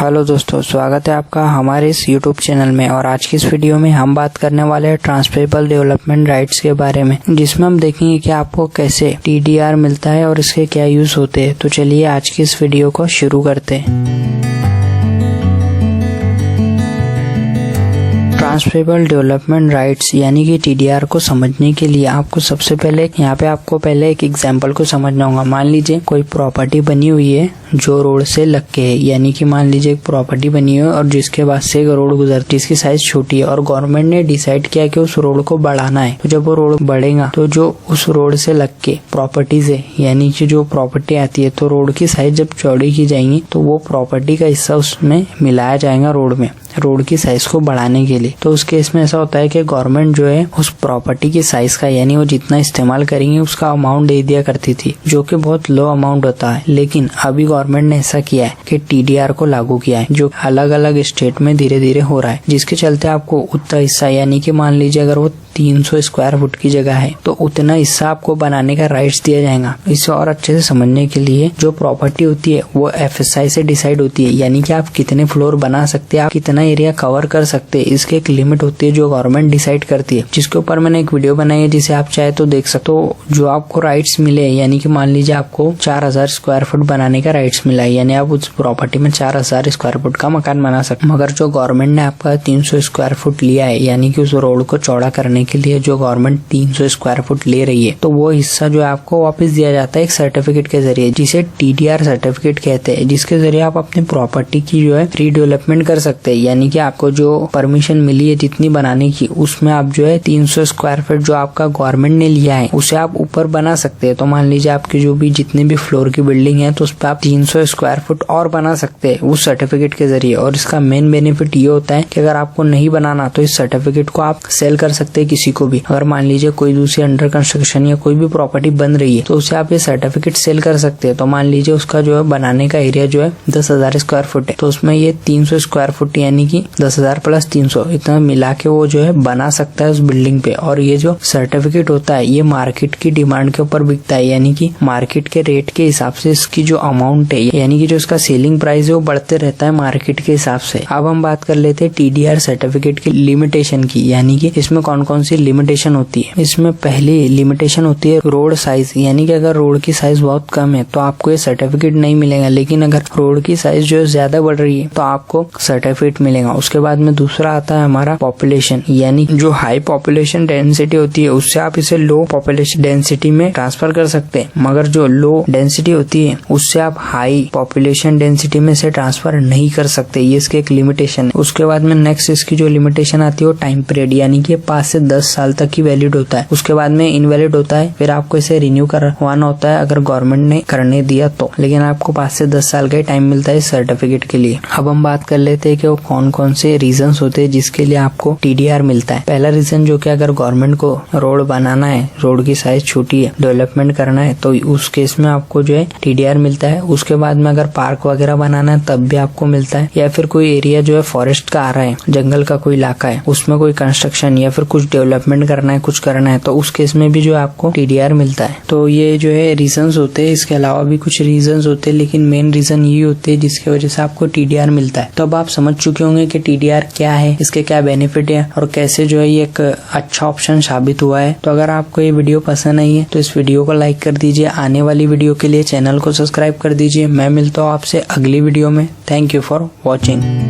Hello दोस्तों, स्वागत है आपका हमारे इस यूट्यूब चैनल में। और आज की इस वीडियो में हम बात करने वाले हैं ट्रांसफरेबल डेवलपमेंट राइट्स के बारे में, जिसमें हम देखेंगे कि आपको कैसे टीडीआर मिलता है और इसके क्या यूज होते हैं। तो चलिए आज की इस वीडियो को शुरू करते हैं। ट्रांसफरेबल डेवलपमेंट राइट्स यानी कि टीडीआर को समझने के लिए आपको सबसे पहले यहाँ पे आपको पहले एक एग्जांपल को समझना होगा। मान लीजिए कोई प्रॉपर्टी बनी हुई है जो रोड से लग के है, यानी कि मान लीजिए एक प्रॉपर्टी बनी है और जिसके पास से एक रोड गुजरती है, जिसकी साइज छोटी है और गवर्नमेंट ने डिसाइड किया कि उस रोड को बढ़ाना है। तो जब वो रोड बढ़ेगा तो जो उस रोड से लग के प्रॉपर्टीज है, यानी कि जो प्रॉपर्टी आती है, तो रोड की साइज जब चौड़ी की जाएंगी तो वो प्रॉपर्टी का हिस्सा उसमें मिलाया जाएगा रोड की साइज को बढ़ाने के लिए। तो उस केस में ऐसा होता है कि गवर्नमेंट जो है उस प्रॉपर्टी की साइज का, यानी वो जितना इस्तेमाल करेंगे उसका अमाउंट दे दिया करती थी, जो कि बहुत लो अमाउंट होता है। लेकिन अभी गवर्नमेंट ने ऐसा किया है कि टीडीआर को लागू किया है, जो अलग अलग स्टेट में धीरे धीरे हो रहा है, जिसके चलते आपको उतना हिस्सा, यानी कि मान लीजिए अगर वो 300 स्क्वायर फुट की जगह है तो उतना हिस्सा आपको बनाने का राइट्स दिया जाएगा। इसे और अच्छे से समझने के लिए, जो प्रॉपर्टी होती है वो एफएसआई से डिसाइड होती है, यानी कि आप कितने फ्लोर बना सकते हैं, आप कितना एरिया कवर कर सकते हैं, इसकी एक लिमिट होती है जो गवर्नमेंट डिसाइड करती है, जिसके ऊपर मैंने एक वीडियो बनाई है जिसे आप चाहे तो देख सकते हो। जो आपको राइट्स मिले, यानी कि मान लीजिए आपको 4000 स्क्वायर फुट बनाने का राइट्स मिला है, यानी आप उस प्रॉपर्टी में 4000 स्क्वायर फुट का मकान बना सकते। मगर जो गवर्नमेंट ने आपका 300 स्क्वायर फुट लिया है, यानी कि उस रोड को चौड़ा करने के लिए जो गवर्नमेंट 300 स्क्वायर फुट ले रही है, तो वो हिस्सा जो है आपको वापस दिया जाता है एक सर्टिफिकेट के जरिए, जिसे टीडीआर सर्टिफिकेट कहते हैं, जिसके जरिए आप अपनी प्रॉपर्टी की जो है रीडेवलपमेंट कर सकते हैं। यानी कि आपको जो परमिशन मिली है जितनी बनाने की, उसमें आप जो है 300 स्क्वायर फीट जो आपका गवर्नमेंट ने लिया है उसे आप ऊपर बना सकते हैं। तो मान लीजिए आपकी जो भी जितने भी फ्लोर की बिल्डिंग है तो उस पर आप 300 स्क्वायर फुट और बना सकते हैं उस सर्टिफिकेट के जरिए। और इसका मेन बेनिफिट ये होता है कि अगर आपको नहीं बनाना तो इस सर्टिफिकेट को आप सेल कर सकते हैं किसी को भी। अगर मान लीजिए कोई दूसरी अंडर कंस्ट्रक्शन या कोई भी प्रॉपर्टी बन रही है तो उसे आप ये सर्टिफिकेट सेल कर सकते हैं। तो मान लीजिए उसका जो है बनाने का एरिया जो है 10,000 स्क्वायर फुट है, तो उसमें ये 300 स्क्वायर फुट यानी कि 10,000 प्लस 300 इतना मिला के वो जो है बना सकता है उस बिल्डिंग पे। और ये जो सर्टिफिकेट होता है ये मार्केट की डिमांड के ऊपर बिकता है, यानी कि मार्केट के रेट के हिसाब से इसकी जो अमाउंट है, यानी कि जो इसका सेलिंग प्राइस है वो बढ़ते रहता है मार्केट के हिसाब से। अब हम बात कर लेते हैं टीडीआर सर्टिफिकेट की लिमिटेशन की, यानी कि इसमें कौन कौन सी लिमिटेशन होती है। इसमें पहली लिमिटेशन होती है रोड साइज, यानी कि अगर रोड की साइज बहुत कम है तो आपको ये सर्टिफिकेट नहीं मिलेगा, लेकिन अगर रोड की साइज जो है ज्यादा बढ़ रही है तो आपको सर्टिफिकेट मिलेगा। उसके बाद में दूसरा आता है हमारा पॉपुलेशन, यानी जो हाई पॉपुलेशन डेंसिटी होती है उससे आप इसे लो पॉपुलेशन डेंसिटी में ट्रांसफर कर सकते हैं, मगर जो लो डेंसिटी होती है उससे आप हाई पॉपुलेशन डेंसिटी में से ट्रांसफर नहीं कर सकते। ये इसकी एक लिमिटेशन है। उसके बाद में नेक्स्ट इसकी जो लिमिटेशन आती है वो टाइम पीरियड, यानी कि 5 से 10 साल तक की वैलिड होता है। उसके बाद में इनवैलिड होता है, फिर आपको इसे रिन्यू करवाना होता है अगर गवर्नमेंट ने करने दिया तो, लेकिन आपको 5 से 10 साल का टाइम मिलता है इस सर्टिफिकेट के लिए। अब हम बात कर लेते हैं कि वो कौन कौन से रीजंस होते हैं जिसके लिए आपको टीडीआर मिलता है। पहला रीजन जो कि अगर गवर्नमेंट को रोड बनाना है, रोड की साइज छोटी है, डेवलपमेंट करना है, तो उस केस में आपको जो है टीडीआर मिलता है। उसके बाद में अगर पार्क वगैरह बनाना है तब भी आपको मिलता है, या फिर कोई एरिया जो है फॉरेस्ट का आ रहा है, जंगल का कोई इलाका है, उसमें कोई कंस्ट्रक्शन या फिर कुछ डेवलपमेंट करना है, कुछ करना है, तो उस केस में भी जो है आपको टीडीआर मिलता है। तो ये जो है रीजंस होते हैं। इसके अलावा भी कुछ रीजंस होते हैं, लेकिन मेन रीजन ये होते हैं जिसकी वजह से आपको टीडीआर मिलता है। तो अब आप समझ चुके होंगे कि टीडीआर क्या है, इसके क्या बेनिफिट है और कैसे जो है ये एक अच्छा ऑप्शन साबित हुआ है। तो अगर आपको ये वीडियो पसंद आई है तो इस वीडियो को लाइक कर दीजिए। आने वाली वीडियो के लिए चैनल को सब्सक्राइब कर दीजिए। मैं मिलता हूँ आपसे अगली वीडियो में। Thank you for watching.